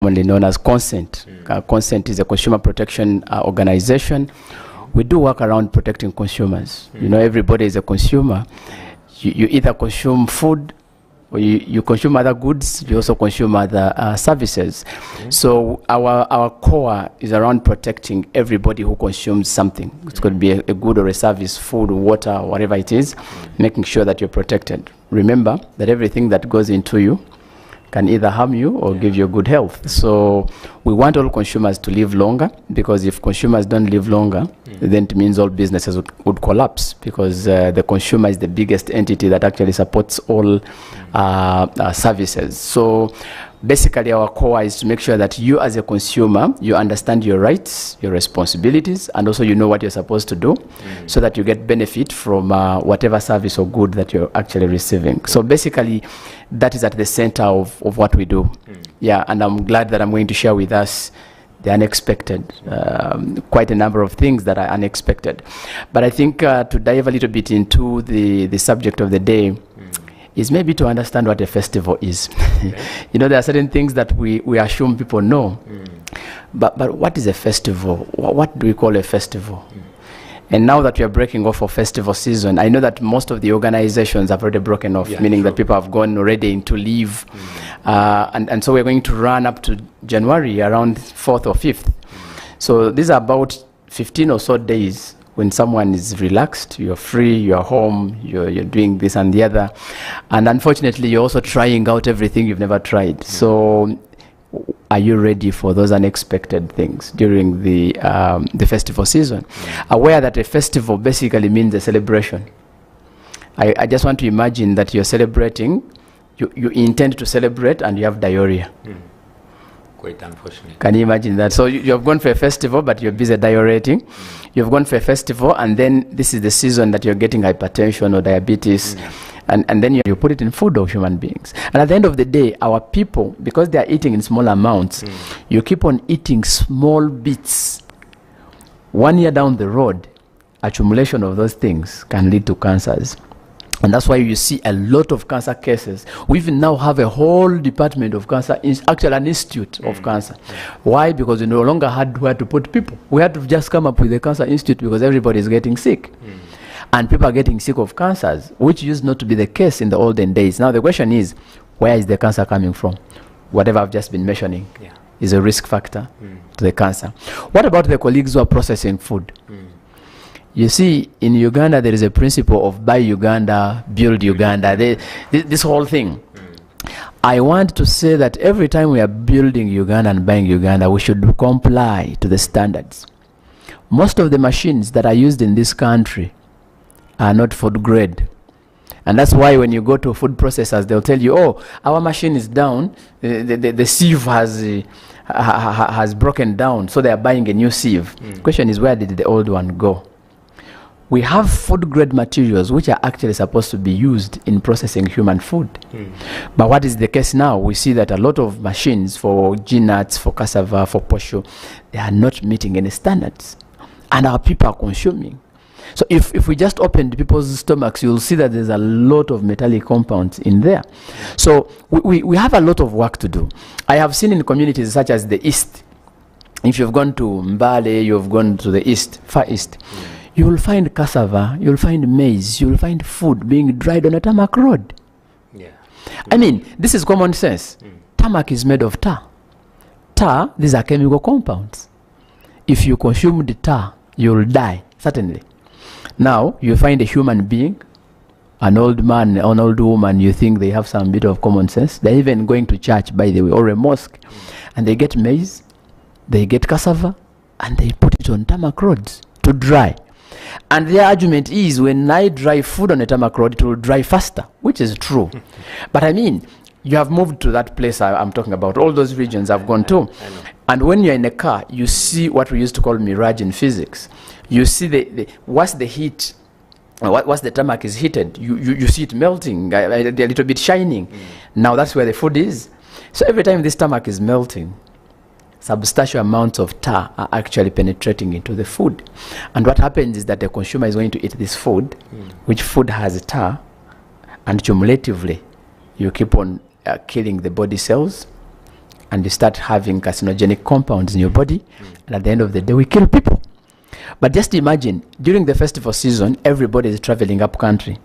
commonly known as Consent. Consent is a consumer protection organization. We do work around protecting consumers. You know, everybody is a consumer. You either consume food, or you consume other goods, you also consume other services. So our core is around protecting everybody who consumes something. It's going to be a good or a service, food, water, whatever it is, making sure that you're protected. Remember that everything that goes into you can either harm you or give you good health. So we want all consumers to live longer, because if consumers don't live longer, then it means all businesses would collapse, because the consumer is the biggest entity that actually supports all services. So basically our core is to make sure that you as a consumer, you understand your rights, your responsibilities, and also you know what you're supposed to do, so that you get benefit from whatever service or good that you're actually receiving. So basically that is at the center of what we do. Yeah, and I'm glad that I'm going to share with us the unexpected, quite a number of things that are unexpected. But I think to dive a little bit into the subject of the day is maybe to understand what a festival is. You know, there are certain things that we assume people know, but what is a festival? What do we call a festival? And now that we are breaking off of festival season, I know that most of the organizations have already broken off, meaning that people have gone already into leave. And so we're going to run up to January around 4th or 5th. So these are about 15 or so days when someone is relaxed, you're free, you're home, you're doing this and the other. And unfortunately, you're also trying out everything you've never tried. So are you ready for those unexpected things during the festival season? Aware that a festival basically means a celebration. I just want to imagine that you're celebrating, you intend to celebrate, and you have diarrhea. Quite unfortunate. Can you imagine that? So you have gone for a festival, but you're busy diureting. You've gone for a festival, and then this is the season that you're getting hypertension or diabetes. And then you put it in food of human beings. And at the end of the day, our people, because they are eating in small amounts, you keep on eating small bits. 1 year down the road, accumulation of those things can lead to cancers. And that's why you see a lot of cancer cases. We even now have a whole department of cancer, actually an institute of cancer. Why? Because we no longer had where to put people. We had to just come up with a cancer institute because everybody is getting sick. And people are getting sick of cancers, which used not to be the case in the olden days. Now the question is, where is the cancer coming from? Whatever I've just been mentioning is a risk factor to the cancer. What about the colleagues who are processing food? You see, in Uganda, there is a principle of buy Uganda, build Uganda. This whole thing. I want to say that every time we are building Uganda and buying Uganda, we should comply to the standards. Most of the machines that are used in this country are not food grade. And that's why when you go to food processors, they'll tell you, oh, our machine is down, the sieve has broken down, so they are buying a new sieve. The question is, where did the old one go? We have food grade materials which are actually supposed to be used in processing human food. But what is the case now? We see that a lot of machines for nuts, for cassava, for posho, they are not meeting any standards. And our people are consuming. So if we just opened people's stomachs, you'll see that there's a lot of metallic compounds in there. So we have a lot of work to do. I have seen in communities such as the East, if you've gone to Mbale, you've gone to the East, Far East, you will find cassava, you'll find maize, you'll find food being dried on a tarmac road. I mean, this is common sense. Tarmac is made of tar. Tar, these are chemical compounds. If you consume the tar, you'll die, certainly. Now, you find a human being, an old man, an old woman, you think they have some bit of common sense. They're even going to church, by the way, or a mosque, and they get maize, they get cassava, and they put it on tarmac roads to dry. And their argument is, when I dry food on a tarmac road, it will dry faster, which is true. But I mean, you have moved to that place I'm talking about. All those regions I've gone to. And when you're in a car, you see what we used to call mirage in physics. You see once the heat, once the tarmac is heated, you see it melting, a little bit shining. Now that's where the food is. So every time this tarmac is melting, substantial amounts of tar are actually penetrating into the food. And what happens is that the consumer is going to eat this food, which food has tar, and cumulatively, you keep on killing the body cells, and you start having carcinogenic compounds in your body, and at the end of the day, we kill people. But just imagine, during the festival season, everybody is traveling up country,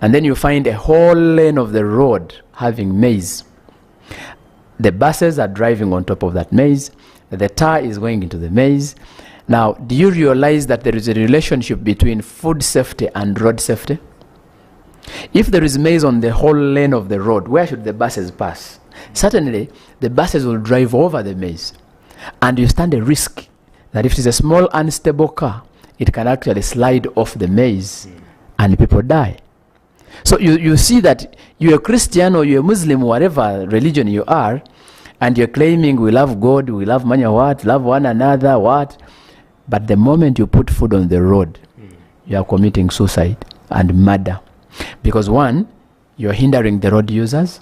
and then you find a whole lane of the road having maize. The buses are driving on top of that maize. The tar is going into the maize. Now, do you realize that there is a relationship between food safety and road safety? If there is maize on the whole lane of the road, where should the buses pass? Certainly, the buses will drive over the maize. And you stand a risk that if it is a small, unstable car, it can actually slide off the maize and people die. So you see that you're a Christian or you're a Muslim, whatever religion you are, and you're claiming we love God, we love money, what, love one another, what? But the moment you put food on the road, you are committing suicide and murder. Because one, you're hindering the road users,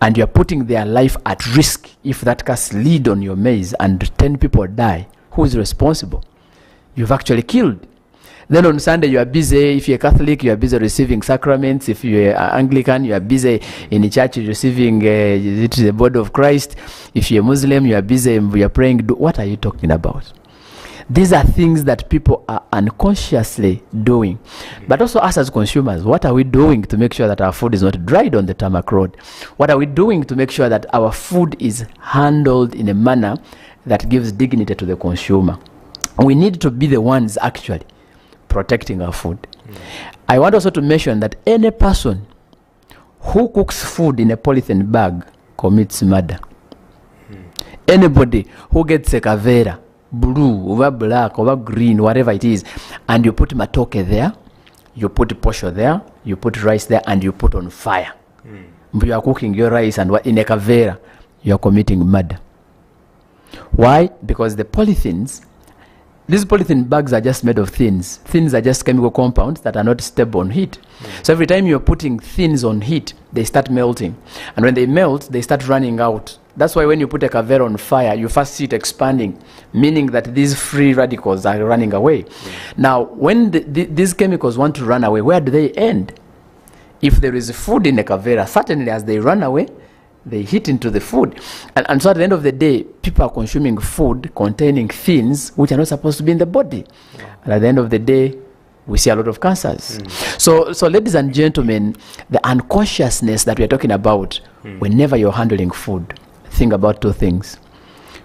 and you're putting their life at risk. If that car slid on your maize and 10 people die, who is responsible? You've actually killed. Then on Sunday, you are busy. If you're Catholic, you are busy receiving sacraments. If you're Anglican, you are busy in the church receiving the body of Christ. If you're Muslim, you are busy, you are praying. What are you talking about? These are things that people are unconsciously doing. But also us as consumers, what are we doing to make sure that our food is not dried on the tarmac road? What are we doing to make sure that our food is handled in a manner that gives dignity to the consumer? We need to be the ones actually protecting our food. I want also to mention that any person who cooks food in a polythene bag commits murder. Anybody who gets a kavera, blue, over black, over green, whatever it is, and you put matoke there, you put posho there, you put rice there, and you put on fire. You are cooking your rice and in a kavera, you are committing murder. Why? Because the polythenes, these polythene bags are just made of thins. Thins are just chemical compounds that are not stable on heat. So every time you're putting thins on heat, they start melting. And when they melt, they start running out. That's why when you put a kavera on fire, you first see it expanding, meaning that these free radicals are running away. Now, when these chemicals want to run away, where do they end? If there is food in a kavera, certainly as they run away, they hit into the food. And so at the end of the day, people are consuming food containing things which are not supposed to be in the body. And at the end of the day, we see a lot of cancers. So ladies and gentlemen, the unconsciousness that we are talking about, whenever you're handling food, think about two things.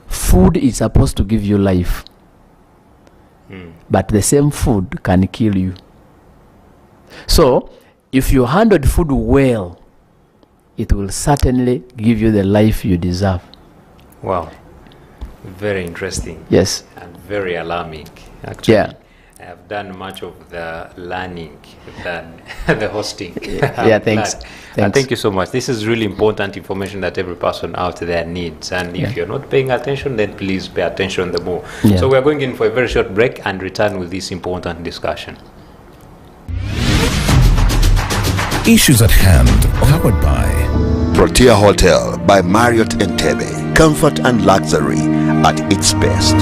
Food is supposed to give you life, but the same food can kill you. So if you handled food well, it will certainly give you the life you deserve. Wow. Very interesting. Yes. And very alarming, actually. Yeah. I have done much of the learning than the hosting. Yeah, thanks. And thank you so much. This is really important information that every person out there needs. And if you're not paying attention, then please pay attention the more. Yeah. So we're going in for a very short break and return with this important discussion. Issues at hand, powered by Protea Hotel by Marriott Entebbe. Comfort and luxury at its best.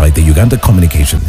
by the Uganda Communication.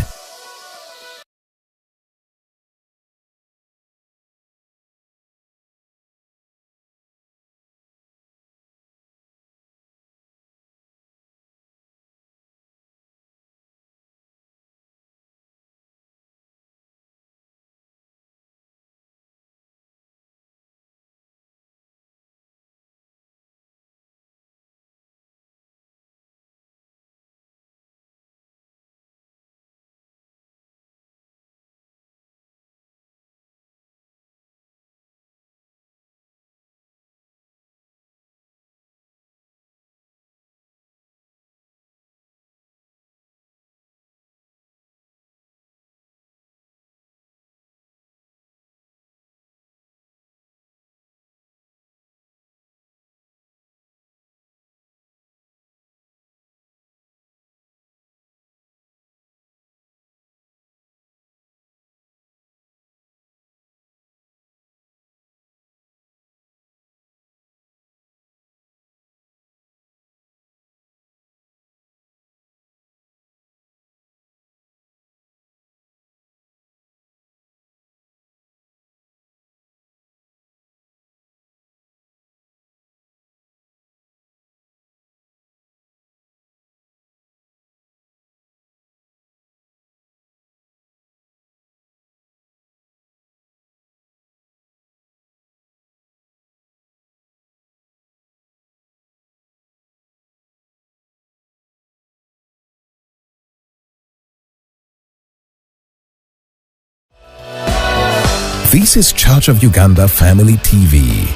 This is Church of Uganda Family TV.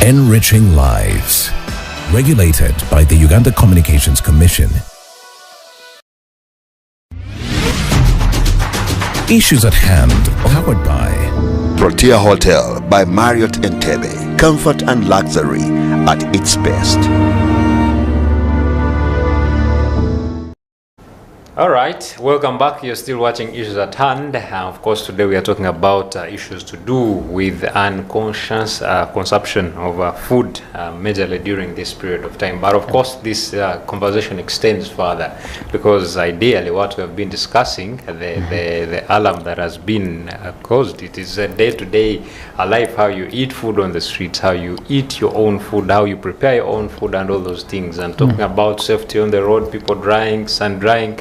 Enriching lives. Regulated by the Uganda Communications Commission. Issues at hand, powered by Protea Hotel by Marriott Entebbe. Comfort and luxury at its best. All right, welcome back. You're still watching Issues at Hand. Of course, today we are talking about issues to do with unconscious consumption of food, majorly during this period of time. But of course, this conversation extends further, because ideally what we have been discussing, the alarm that has been caused, it is a day-to-day life, how you eat food on the streets, how you eat your own food, how you prepare your own food, and all those things. And talking about safety on the road, people drying, sun drying,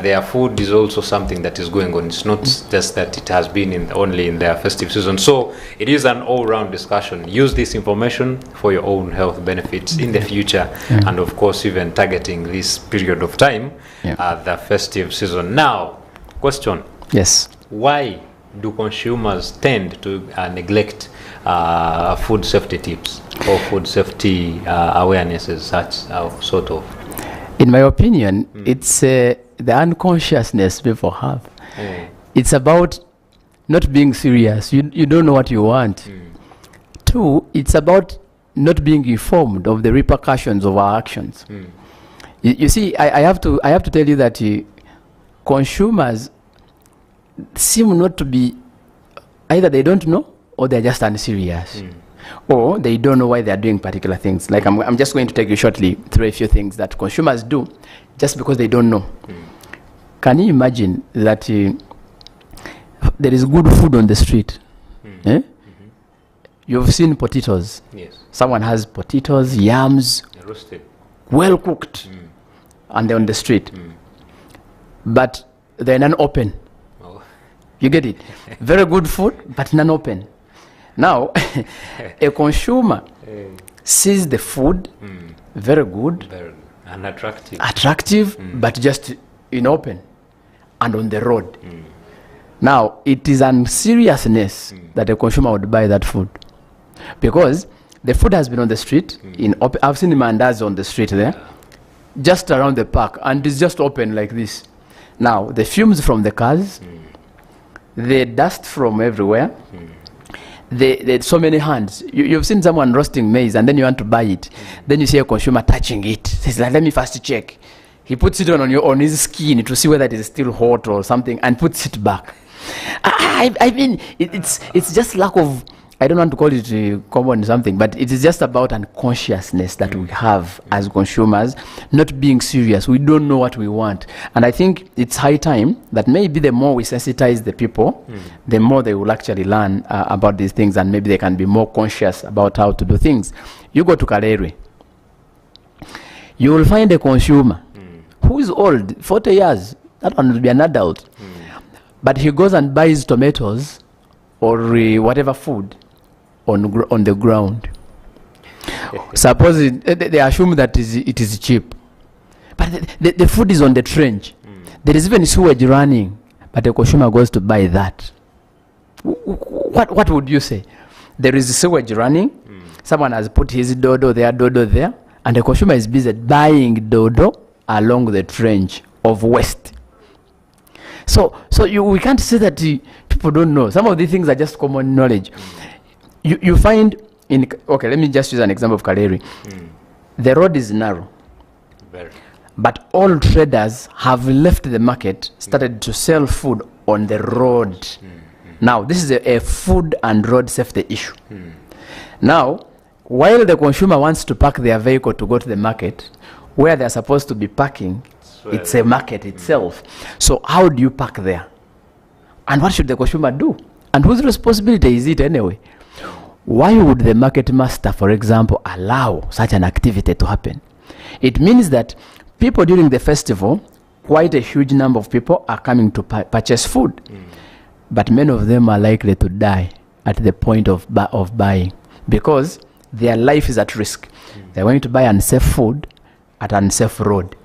their food is also something that is going on. It's not just that it has been only in their festive season. So it is an all-round discussion. Use this information for your own health benefits in the future, and of course even targeting this period of time, the festive season. Now, question. Yes. Why do consumers tend to neglect food safety tips or food safety awarenesses, such sort of? In my opinion, it's the unconsciousness people have. It's about not being serious. You don't know what you want. Two, it's about not being informed of the repercussions of our actions. You see, I have to tell you that consumers seem not to be, either they don't know or they're just unserious. Or they don't know why they are doing particular things. Like I'm just going to take you shortly through a few things that consumers do just because they don't know. Can you imagine that there is good food on the street? You've seen potatoes. Yes. Someone has potatoes, yams, Roasted. well cooked, and they're on the street. But they're non-open. Oh. You get it? Very good food, but non-open. Now, a consumer sees the food, very good, Very unattractive. attractive, but just in open and on the road. Now, it is unseriousness that a consumer would buy that food, because the food has been on the street. I've seen the mandazi on the street there, just around the park, and it's just open like this. Now, the fumes from the cars, the dust from everywhere, there's so many hands. You've seen someone roasting maize and then you want to buy it. Then you see a consumer touching it. Says, like, let me first check. He puts it on his skin to see whether it is still hot or something, and puts it back. I mean, it's just lack of, I don't want to call it common something, but it is just about unconsciousness that we have as consumers, not being serious. We don't know what we want. And I think it's high time that maybe the more we sensitize the people, the more they will actually learn about these things, and maybe they can be more conscious about how to do things. You go to Kalere, you will find a consumer who is old, 40 years. That one will be an adult. But he goes and buys tomatoes or whatever food on the ground. Suppose they assume that it is cheap, but the food is on the trench. There is even sewage running, but the consumer goes to buy that. What would you say? There is sewage running. Someone has put his dodo there, and the consumer is busy buying dodo along the trench of waste. So we can't say that people don't know. Some of these things are just common knowledge. You find okay, let me just use an example of Kaleri. The road is narrow. Very. But all traders have left the market, started to sell food on the road. Now, this is a food and road safety issue. Now, while the consumer wants to park their vehicle to go to the market, where they're supposed to be parking, it's a market itself. So how do you park there? And what should the consumer do? And whose responsibility is it anyway? Why would the market master, for example, allow such an activity to happen? It means that people during the festival, quite a huge number of people are coming to purchase food. But many of them are likely to die at the point of buying, because their life is at risk. They're going to buy unsafe food at unsafe road.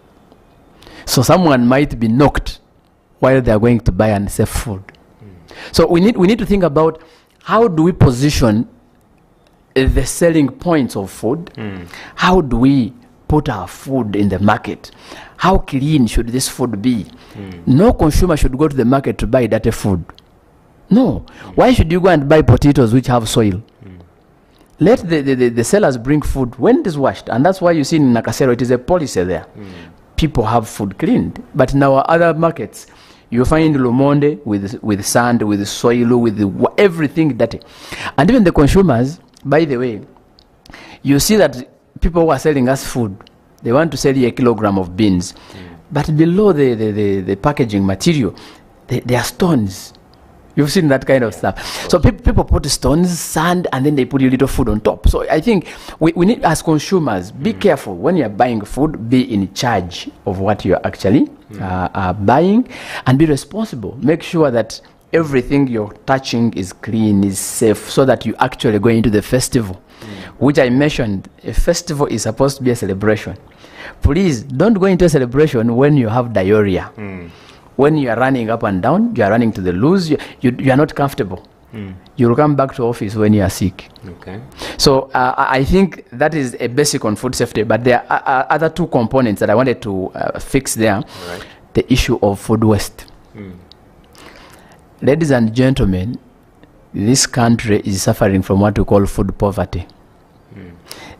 So someone might be knocked while they're going to buy unsafe food. So we need to think about how do we position the selling points of food. How do we put our food in the market? How clean should this food be? No consumer should go to the market to buy dirty food. No. Why should you go and buy potatoes which have soil? Let the sellers bring food when it is washed. And that's why you see in Nakasero, it is a policy there. People have food cleaned. But in our other markets, you find Lumonde with sand, with soil, with everything dirty. And even the consumers, by the way, you see that people who are selling us food, they want to sell you a kilogram of beans. But below the packaging material, there are stones. You've seen that kind of stuff. So people put stones, sand, and then they put a little food on top. So I think we need, as consumers, be careful when you're buying food, be in charge of what you're actually buying, and be responsible. Make sure that everything you're touching is clean, is safe, so that you actually go into the festival, which I mentioned. A festival is supposed to be a celebration. Please don't go into a celebration when you have diarrhea. When you are running up and down, you are running to the loose, you are not comfortable. You'll come back to office when you are sick. Okay. So I think that is a basic on food safety. But there are other two components that I wanted to fix there. Right. The issue of food waste. Ladies and gentlemen, this country is suffering from what we call food poverty.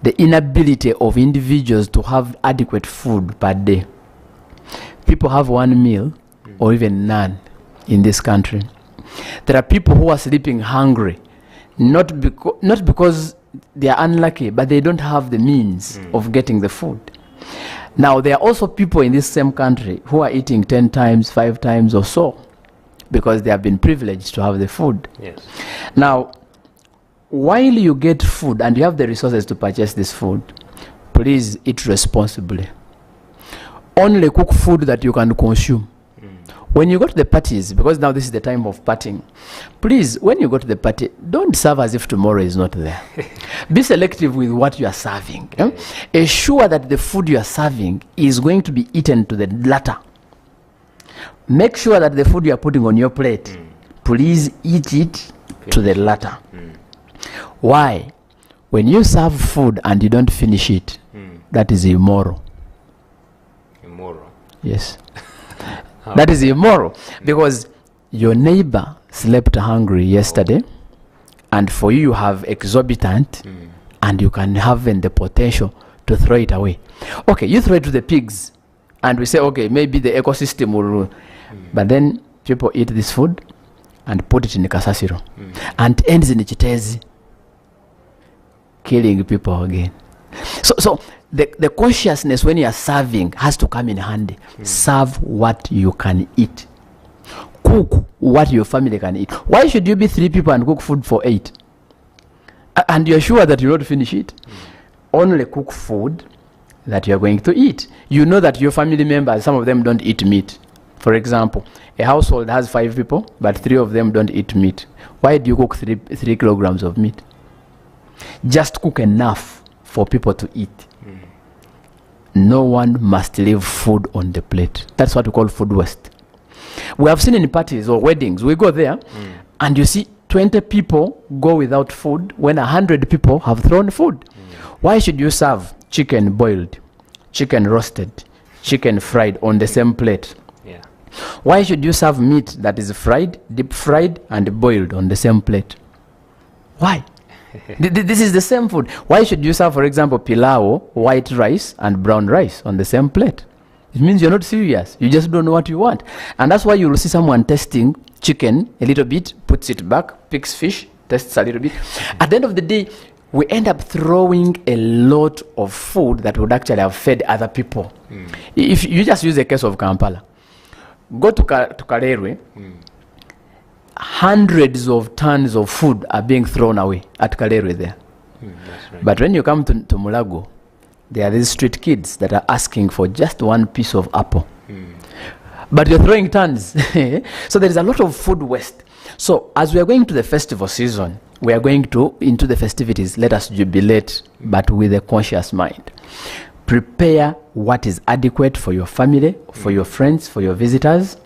The inability of individuals to have adequate food per day. People have one meal or even none in this country. There are people who are sleeping hungry, not because they are unlucky, but they don't have the means of getting the food. Now, there are also people in this same country who are eating 10 times, 5 times or so, because they have been privileged to have the food. Yes. Now, while you get food and you have the resources to purchase this food, please eat responsibly. Only cook food that you can consume. When you go to the parties, because now this is the time of partying, please, when you go to the party, don't serve as if tomorrow is not there. Be selective with what you are serving. Ensure that the food you are serving is going to be eaten to the latter. Make sure that the food you are putting on your plate, please eat it to the latter. Why? When you serve food and you don't finish it, that is immoral. Immoral. Yes. That is immoral, because your neighbor slept hungry yesterday, and for you have exorbitant, and you can have the potential to throw it away. Okay, you throw it to the pigs, and we say, okay, maybe the ecosystem will rule. But then people eat this food and put it in the Kasasiro, and it ends in Chitezi, killing people again. So the consciousness when you are serving has to come in handy. Serve what you can eat. Cook what your family can eat. Why should you be 3 people and cook food for 8? And you're sure that you'll not finish it? Only cook food that you're going to eat. You know that your family members, some of them don't eat meat. For example, a household has 5 people, but 3 of them don't eat meat. Why do you cook 3 kilograms of meat? Just cook enough for people to eat. No one must leave food on the plate. That's what we call food waste. We have seen in parties or weddings, we go there and you see 20 people go without food when 100 people have thrown food. Why should you serve chicken boiled, chicken roasted, chicken fried on the same plate? Yeah. Why should you serve meat that is fried, deep fried, and boiled on the same plate? Why? This is the same food. Why should you serve, for example, pilau, white rice, and brown rice on the same plate? It means you're not serious. You just don't know what you want. And that's why you will see someone testing chicken a little bit, puts it back, picks fish, tests a little bit. At the end of the day, we end up throwing a lot of food that would actually have fed other people. If you just use the case of Kampala, go to Karerwe, hundreds of tons of food are being thrown away at Karerwe there. That's right. But when you come to Mulago, there are these street kids that are asking for just 1 piece of apple. But you're throwing tons. So there is a lot of food waste. So as we are going to the festival season, we are going into the festivities. Let us jubilate, but with a conscious mind. Prepare what is adequate for your family, for your friends, for your visitors.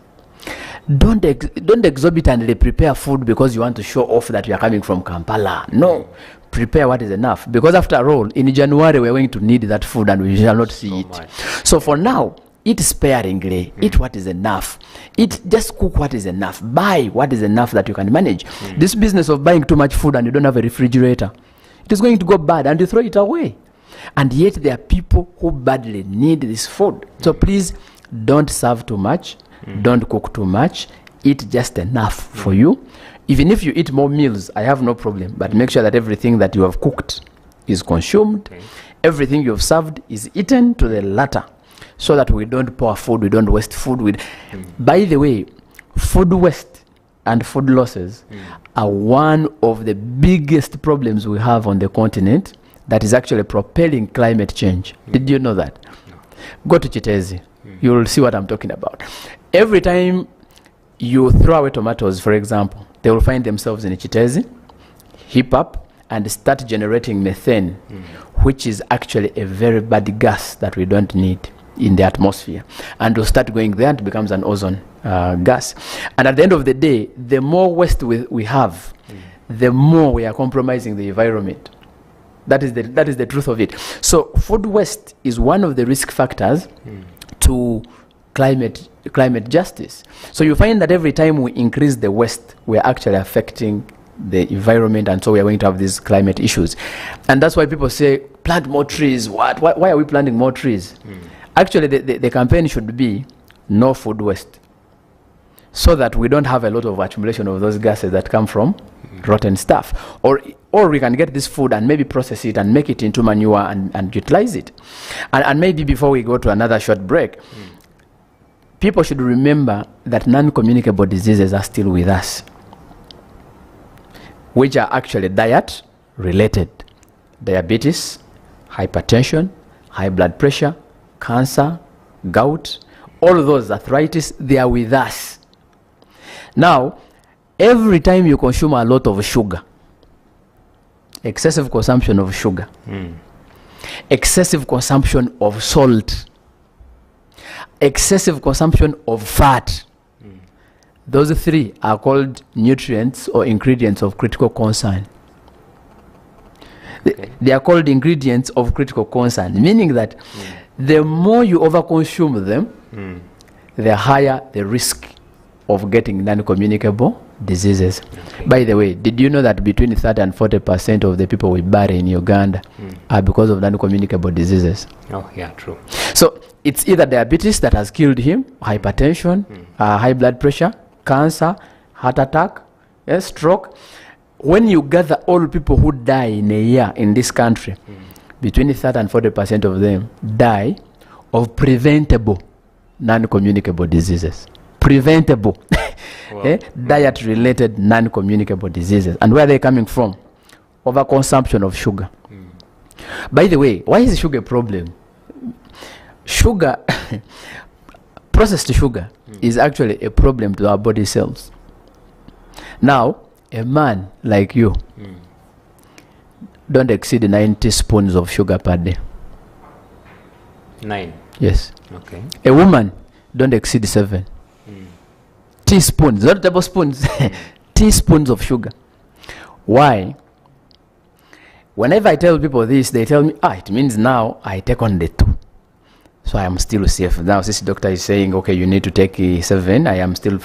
Don't exorbitantly prepare food because you want to show off that you are coming from Kampala. No, prepare what is enough, because after all, in January we are going to need that food and we shall not see it. Much. So for now, eat sparingly, eat what is enough, just cook what is enough, buy what is enough that you can manage. This business of buying too much food and you don't have a refrigerator, it is going to go bad and you throw it away. And yet there are people who badly need this food. So please don't serve too much, don't cook too much, eat just enough for you. Even if you eat more meals, I have no problem, but make sure that everything that you have cooked is consumed, everything you have served is eaten to the latter, so that we don't pour food, we don't waste food. By the way, food waste and food losses are one of the biggest problems we have on the continent that is actually propelling climate change. Did you know that? No. Go to Chitezi. You will see what I'm talking about. Every time you throw away tomatoes, for example, they will find themselves in Chitezi, heap up, and start generating methane, which is actually a very bad gas that we don't need in the atmosphere. And will start going there and it becomes an ozone gas. And at the end of the day, the more waste we have, the more we are compromising the environment. That is the truth of it. So food waste is one of the risk factors to climate justice. So you find that every time we increase the waste, we are actually affecting the environment, and so we are going to have these climate issues. And that's why people say, plant more trees. Why are we planting more trees? Actually, the campaign should be no food waste, so that we don't have a lot of accumulation of those gases that come from rotten stuff. Or we can get this food and maybe process it and make it into manure and utilize it. And maybe before we go to another short break, people should remember that non-communicable diseases are still with us, which are actually diet related. Diabetes, hypertension, high blood pressure, cancer, gout, all those, arthritis, they are with us. Now, every time you consume a lot of sugar, excessive consumption of sugar, excessive consumption of salt, excessive consumption of fat, those three are called nutrients or ingredients of critical concern. They are called ingredients of critical concern, meaning that the more you overconsume them, the higher the risk of getting non-communicable diseases. By the way, did you know that between 30 and 40% of the people we bury in Uganda are because of non-communicable diseases? Oh, yeah, true. So it's either diabetes that has killed him, hypertension, high blood pressure, cancer, heart attack, stroke. When you gather all people who die in a year in this country, between 30 and 40% of them die of preventable non-communicable diseases. Preventable. Diet-related non-communicable diseases. And where are they coming from? Overconsumption of sugar. By the way, why is sugar a problem? Sugar, processed sugar, is actually a problem to our body cells. Now, a man like you, don't exceed 9 teaspoons of sugar per day. 9? Yes. Okay. A woman, don't exceed 7. Teaspoons, not tablespoons, teaspoons of sugar. Why? Whenever I tell people this, they tell me, it means now I take on the 2. So I am still safe. Now this doctor is saying, okay, you need to take 7, I am still...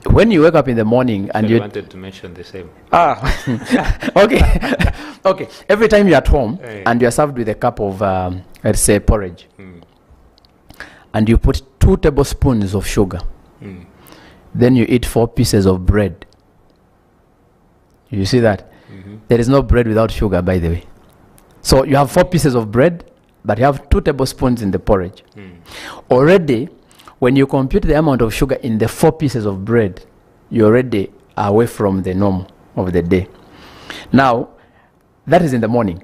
When you wake up in the morning and you wanted to mention the same. Okay. Okay. Every time you're at home and you're served with a cup of, let's say, porridge, and you put 2 tablespoons of sugar, then you eat 4 pieces of bread. You see that? There is no bread without sugar, by the way. So you have 4 pieces of bread, but you have 2 tablespoons in the porridge. Already, when you compute the amount of sugar in the 4 pieces of bread, you're already away from the norm of the day. Now, that is in the morning.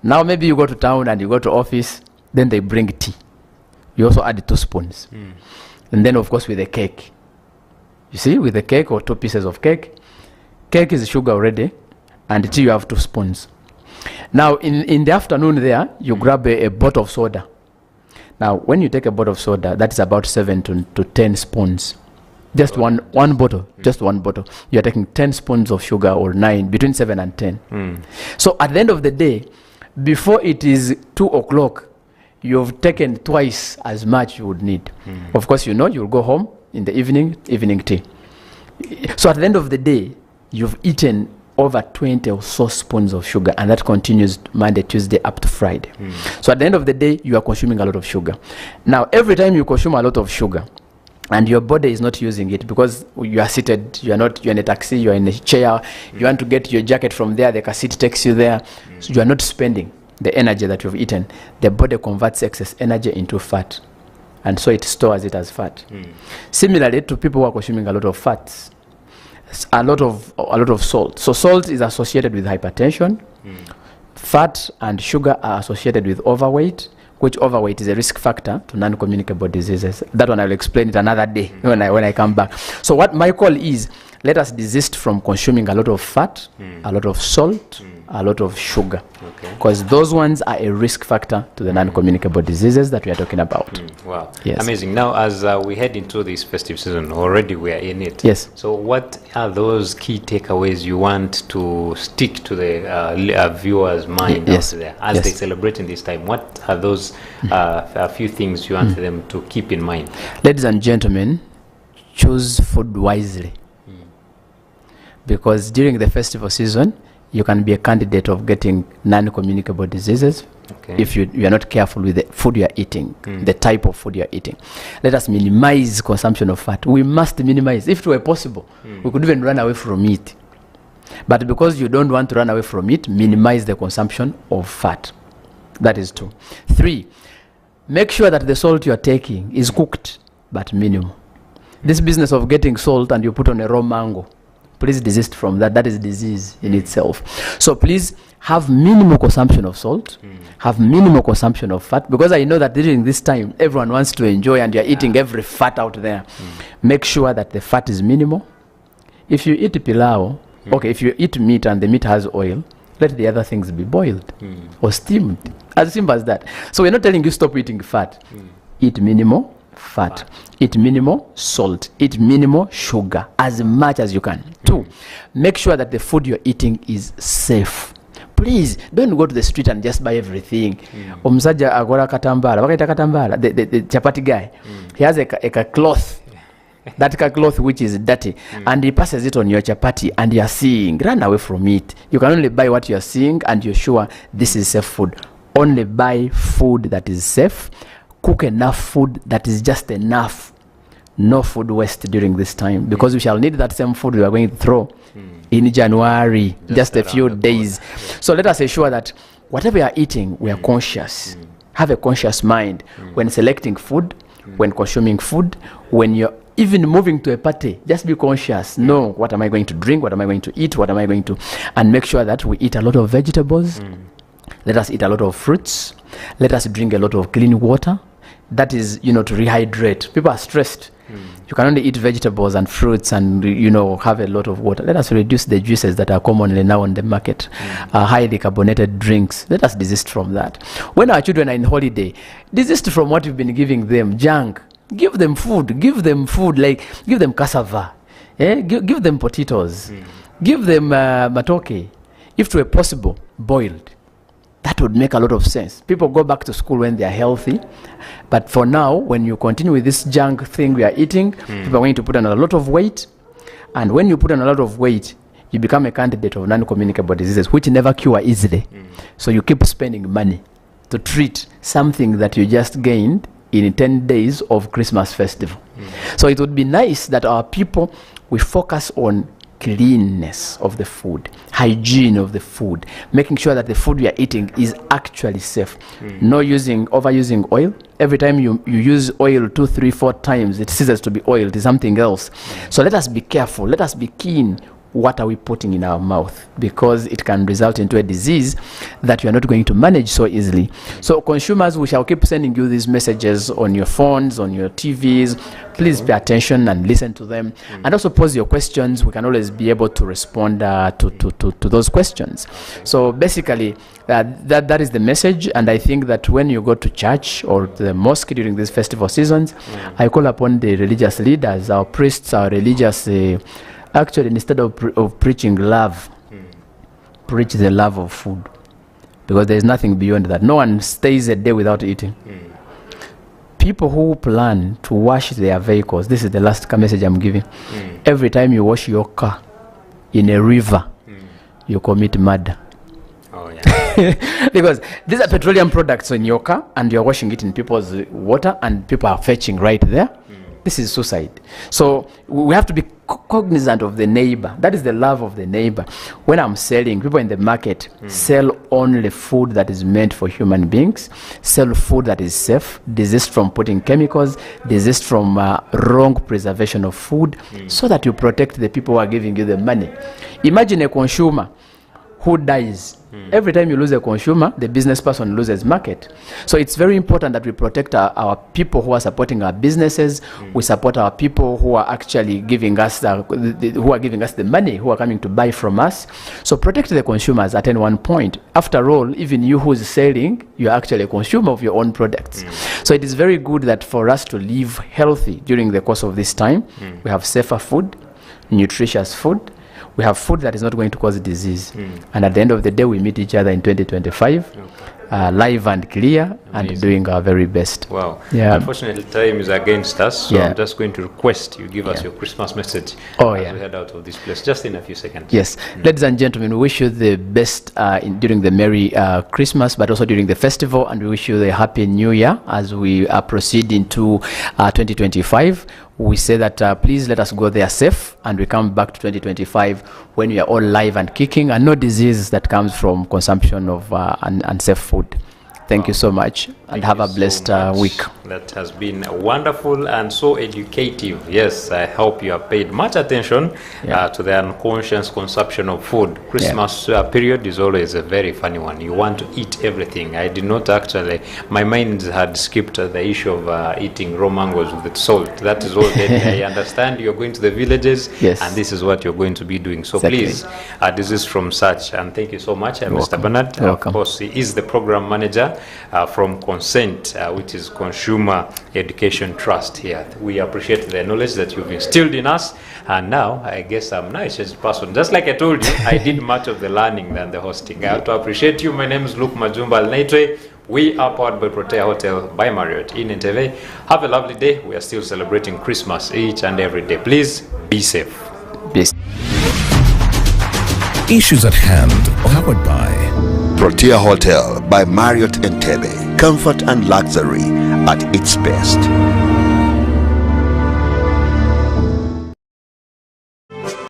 Now maybe you go to town and you go to office, then they bring tea. You also add 2 spoons. And then, of course, with a cake. You see, with a cake or 2 pieces of cake, cake is sugar already, and tea you have 2 spoons. Now, in the afternoon there, you grab a bottle of soda. Now, when you take a bottle of soda, that is about 7 to 10 spoons. Just one bottle, just one bottle. You're taking 10 spoons of sugar or 9, between 7 and 10. So at the end of the day, before it is 2 o'clock, you've taken twice as much you would need. Of course, you'll go home in the evening tea. So at the end of the day, you've eaten over 20 or so spoons of sugar, and that continues Monday, Tuesday, up to Friday. So at the end of the day, you are consuming a lot of sugar. Now, every time you consume a lot of sugar, and your body is not using it because you are seated, you're in a taxi, you're in a chair, you want to get your jacket from there, the car seat takes you there, so you are not spending the energy that you've eaten. The body converts excess energy into fat, and so it stores it as fat. Similarly to people who are consuming a lot of fats, a lot of salt. So salt is associated with hypertension. Fat and sugar are associated with overweight, which overweight is a risk factor to non-communicable diseases. That one I will explain it another day when I come back. So what my call is, let us desist from consuming a lot of fat, a lot of salt, a lot of sugar, because those ones are a risk factor to the non-communicable diseases that we are talking about. Wow. Yes. Amazing. Now, as we head into this festive season, already we are in it. Yes. So what are those key takeaways you want to stick to the viewers' mind out there as they celebrate in this time? What are those a few things you want them to keep in mind? Ladies and gentlemen, choose food wisely. Because during the festival season, you can be a candidate of getting non-communicable diseases if you are not careful with the food you are eating, the type of food you are eating. Let us minimize consumption of fat. We must minimize. If it were possible, we could even run away from it. But because you don't want to run away from it, minimize the consumption of fat. That is 2. 3, make sure that the salt you are taking is cooked, but minimal. This business of getting salt and you put on a raw mango, please desist from that. That is disease in itself. So please have minimal consumption of salt, have minimal consumption of fat, because I know that during this time, everyone wants to enjoy and you're eating every fat out there. Make sure that the fat is minimal. If you eat pilau, if you eat meat and the meat has oil, let the other things be boiled or steamed. As simple as that. So we're not telling you stop eating fat. Eat minimal fat. Eat minimal salt. Eat minimal sugar, as much as you can. 2, make sure that the food you're eating is safe. Please don't go to the street and just buy everything. Omusajja agola katambala, bakaita katambala, the chapati guy, he has a cloth, that cloth which is dirty, and he passes it on your chapati, and you're seeing. Run away from it. You can only buy what you're seeing, and you're sure this is safe food. Only buy food that is safe. Cook enough food that is just enough. No food waste during this time, because we shall need that same food we are going to throw in January, just a few days. So let us ensure that whatever we are eating, we are conscious. Have a conscious mind when selecting food, when consuming food, when you're even moving to a party. Just be conscious. Know, what am I going to drink? What am I going to eat? What am I going to... And make sure that we eat a lot of vegetables. Let us eat a lot of fruits. Let us drink a lot of clean water. That is, to rehydrate. People are stressed. You can only eat vegetables and fruits and, have a lot of water. Let us reduce the juices that are commonly now on the market. Highly carbonated drinks. Let us desist from that. When our children are in holiday, desist from what you've been giving them, junk. Give them food. Give them food, like give them cassava. Give them potatoes. Give them matoke. If it were possible, boiled. That would make a lot of sense. People go back to school when they are healthy. But for now, when you continue with this junk thing we are eating, people are going to put on a lot of weight. And when you put on a lot of weight, you become a candidate of non-communicable diseases, which never cure easily. So you keep spending money to treat something that you just gained in 10 days of Christmas festival. So it would be nice that our people, we focus on cleanness of the food, hygiene of the food, making sure that the food we are eating is actually safe. No overusing oil. Every time you use oil 2, 3, 4 times, it ceases to be oil. It is something else. So let us be careful. Let us be keen what are we putting in our mouth, because it can result into a disease that you are not going to manage so easily. So consumers, we shall keep sending you these messages on your phones, on your TVs. Please pay attention and listen to them, and also pose your questions. We can always be able to respond to those questions. So basically, that is the message. And I think that when you go to church or the mosque during these festival seasons, I call upon the religious leaders, our priests, our religious, actually, instead of preaching love, preach the love of food, because there is nothing beyond that. No one stays a day without eating. People who plan to wash their vehicles, this is the last message I'm giving. Every time you wash your car in a river, you commit murder. Oh, yeah. Because these are petroleum products in your car, and you're washing it in people's water, and people are fetching right there. This is suicide. So we have to be cognizant of the neighbor. That is the love of the neighbor. When I'm selling, people in the market sell only food that is meant for human beings, sell food that is safe, desist from putting chemicals, desist from wrong preservation of food, so that you protect the people who are giving you the money. Imagine a consumer who dies. Every time you lose a consumer, the business person loses market. So it's very important that we protect our people who are supporting our businesses. We support our people who are actually giving us the money, who are coming to buy from us. So protect the consumers at any one point. After all, even you who is selling, you're actually a consumer of your own products. So it is very good that for us to live healthy during the course of this time. We have safer food, nutritious food. We have food that is not going to cause disease. And at the end of the day, we meet each other in 2025, live and clear, and doing our very best. Wow. Yeah. Unfortunately, time is against us, so I'm just going to request you give us your Christmas message as we head out of this place, just in a few seconds. Yes. Ladies and gentlemen, we wish you the best during the Merry Christmas, but also during the festival, and we wish you the Happy New Year as we proceed into 2025. We say that please let us go there safe, and we come back to 2025 when we are all live and kicking, and no disease that comes from consumption of unsafe food. Thank you so much, and have a blessed week. That has been wonderful and so educative. Yes, I hope you have paid much attention to the unconscious consumption of food. Christmas period is always a very funny one. You want to eat everything. I did not actually, my mind had skipped the issue of eating raw mangoes with salt. That is all dead. I understand you're going to the villages, and this is what you're going to be doing. So please, desist from such. And thank you so much, Mr. Bernard. Of course, he is the program manager from Consent, which is Consumer Education Trust here. We appreciate the knowledge that you've instilled in us, and now I guess I'm nice as a person. Just like I told you, I did much of the learning than the hosting. I have to appreciate you. My name is Luke Majumba Alnaitwe. We are powered by Protea Hotel by Marriott in Entebbe. Have a lovely day. We are still celebrating Christmas each and every day. Please be safe. Peace. Issues at hand, powered by Protea Hotel by Marriott Entebbe. Comfort and luxury at its best.